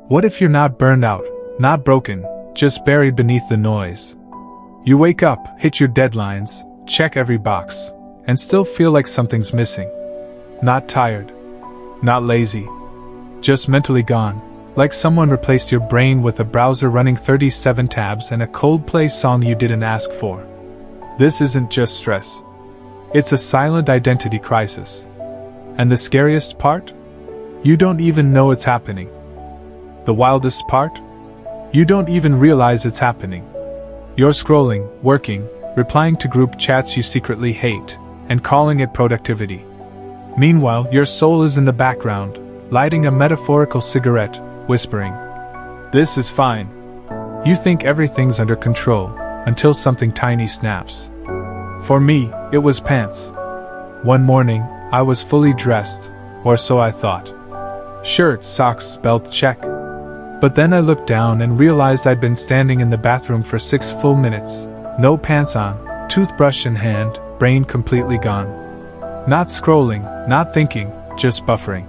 What if you're not burned out, not broken, just buried beneath the noise? You wake up, hit your deadlines, check every box, and still feel like something's missing. Not tired, not lazy, just mentally gone, like someone replaced your brain with a browser running 37 tabs and a Coldplay song you didn't ask for. This isn't just stress. It's a silent identity crisis. And the scariest part? You don't even know it's happening. The wildest part? You don't even realize it's happening. You're scrolling, working, replying to group chats you secretly hate, and calling it productivity. Meanwhile, your soul is in the background, lighting a metaphorical cigarette, whispering, "This is fine." You think everything's under control, until something tiny snaps. For me, it was pants. One morning, I was fully dressed, or so I thought. Shirt, socks, belt, check. But then I looked down and realized I'd been standing in the bathroom for 6 full minutes, no pants on, toothbrush in hand, brain completely gone. Not scrolling, not thinking, just buffering.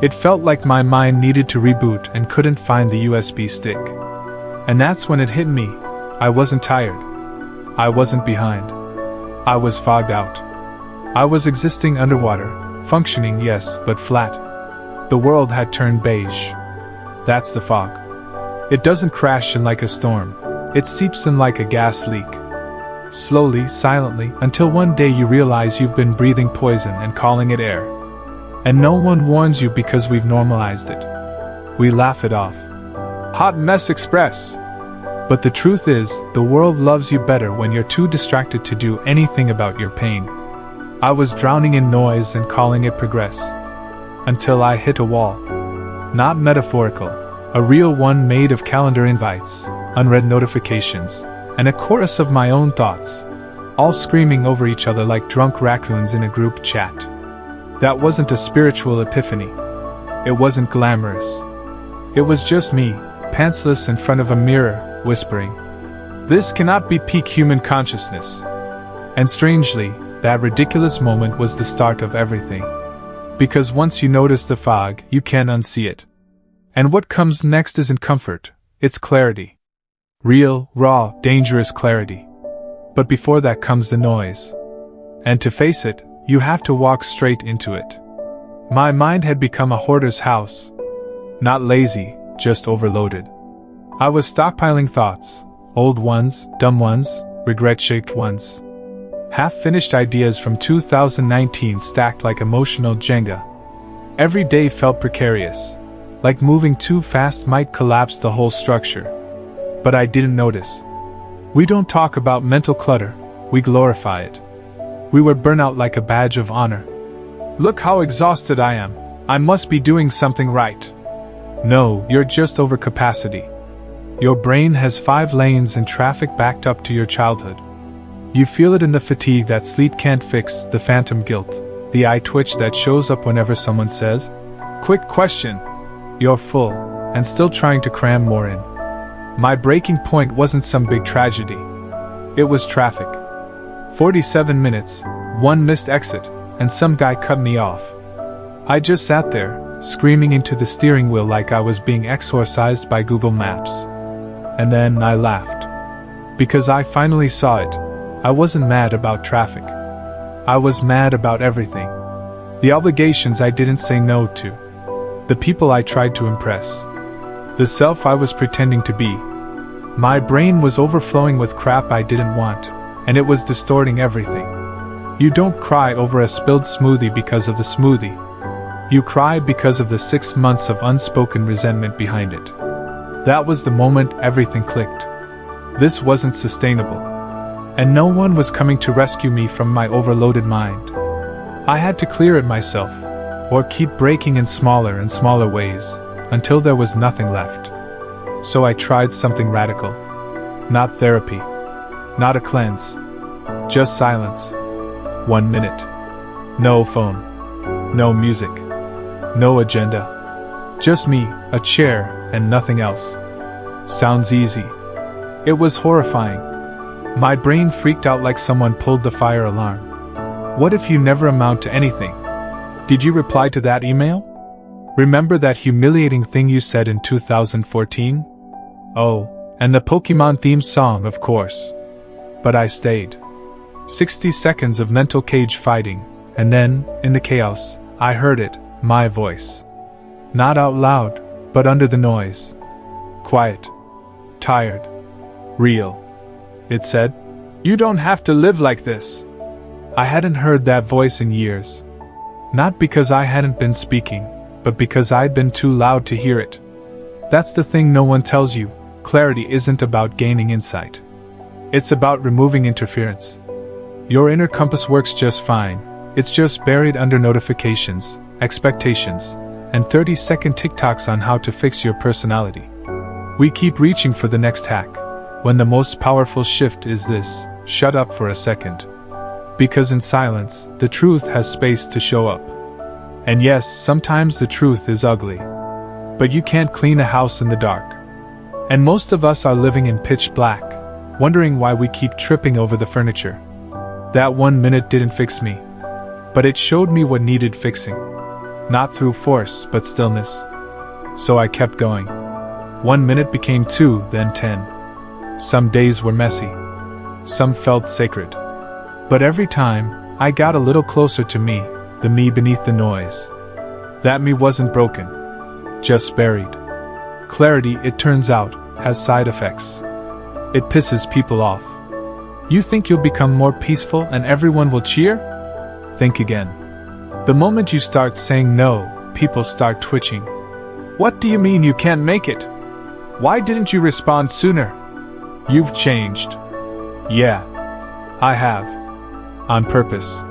It felt like my mind needed to reboot and couldn't find the USB stick. And that's when it hit me. I wasn't tired. I wasn't behind. I was fogged out. I was existing underwater, functioning, yes, but flat. The world had turned beige. That's the fog. It doesn't crash in like a storm. It seeps in like a gas leak. Slowly, silently, until one day you realize you've been breathing poison and calling it air. And no one warns you because we've normalized it. We laugh it off. Hot mess express. But the truth is, the world loves you better when you're too distracted to do anything about your pain. I was drowning in noise and calling it progress. Until I hit a wall. Not metaphorical, a real one made of calendar invites, unread notifications, and a chorus of my own thoughts, all screaming over each other like drunk raccoons in a group chat. That wasn't a spiritual epiphany. It wasn't glamorous. It was just me, pantsless in front of a mirror, whispering, "This cannot be peak human consciousness." And strangely, that ridiculous moment was the start of everything. Because once you notice the fog, you can't unsee it. And what comes next isn't comfort, it's clarity. Real, raw, dangerous clarity. But before that comes the noise. And to face it, you have to walk straight into it. My mind had become a hoarder's house. Not lazy, just overloaded. I was stockpiling thoughts, old ones, dumb ones, regret-shaped ones. Half-finished ideas from 2019 stacked like emotional Jenga. Every day felt precarious, like moving too fast might collapse the whole structure. But I didn't notice. We don't talk about mental clutter, we glorify it. We wear burnout like a badge of honor. Look how exhausted I am, I must be doing something right. No, you're just over capacity. Your brain has 5 lanes and traffic backed up to your childhood. You feel it in the fatigue that sleep can't fix, the phantom guilt, the eye twitch that shows up whenever someone says, "Quick question." You're full, and still trying to cram more in. My breaking point wasn't some big tragedy. It was traffic. 47 minutes, 1 missed exit, and some guy cut me off. I just sat there, screaming into the steering wheel like I was being exorcised by Google Maps. And then I laughed. Because I finally saw it. I wasn't mad about traffic. I was mad about everything. The obligations I didn't say no to. The people I tried to impress. The self I was pretending to be. My brain was overflowing with crap I didn't want, and it was distorting everything. You don't cry over a spilled smoothie because of the smoothie. You cry because of the 6 months of unspoken resentment behind it. That was the moment everything clicked. This wasn't sustainable. And no one was coming to rescue me from my overloaded mind. I had to clear it myself, or keep breaking in smaller and smaller ways, until there was nothing left. So I tried something radical. Not therapy. Not a cleanse. Just silence. 1 minute. No phone. No music. No agenda. Just me, a chair, and nothing else. Sounds easy. It was horrifying. My brain freaked out like someone pulled the fire alarm. What if you never amount to anything? Did you reply to that email? Remember that humiliating thing you said in 2014? Oh, and the Pokemon theme song, of course. But I stayed. 60 seconds of mental cage fighting, and then, in the chaos, I heard it, my voice. Not out loud, but under the noise. Quiet. Tired. Real. It said, "You don't have to live like this." I hadn't heard that voice in years. Not because I hadn't been speaking, but because I'd been too loud to hear it. That's the thing no one tells you. Clarity isn't about gaining insight. It's about removing interference. Your inner compass works just fine. It's just buried under notifications, expectations, and 30-second TikToks on how to fix your personality. We keep reaching for the next hack, when the most powerful shift is this: shut up for a second. Because in silence, the truth has space to show up. And yes, sometimes the truth is ugly. But you can't clean a house in the dark. And most of us are living in pitch black, wondering why we keep tripping over the furniture. That 1 minute didn't fix me. But it showed me what needed fixing. Not through force, but stillness. So I kept going. 1 minute became 2, then 10. Some days were messy. Some felt sacred. But every time, I got a little closer to me, the me beneath the noise. That me wasn't broken. Just buried. Clarity, it turns out, has side effects. It pisses people off. You think you'll become more peaceful and everyone will cheer? Think again. The moment you start saying no, people start twitching. What do you mean you can't make it? Why didn't you respond sooner? You've changed. Yeah, I have. On purpose.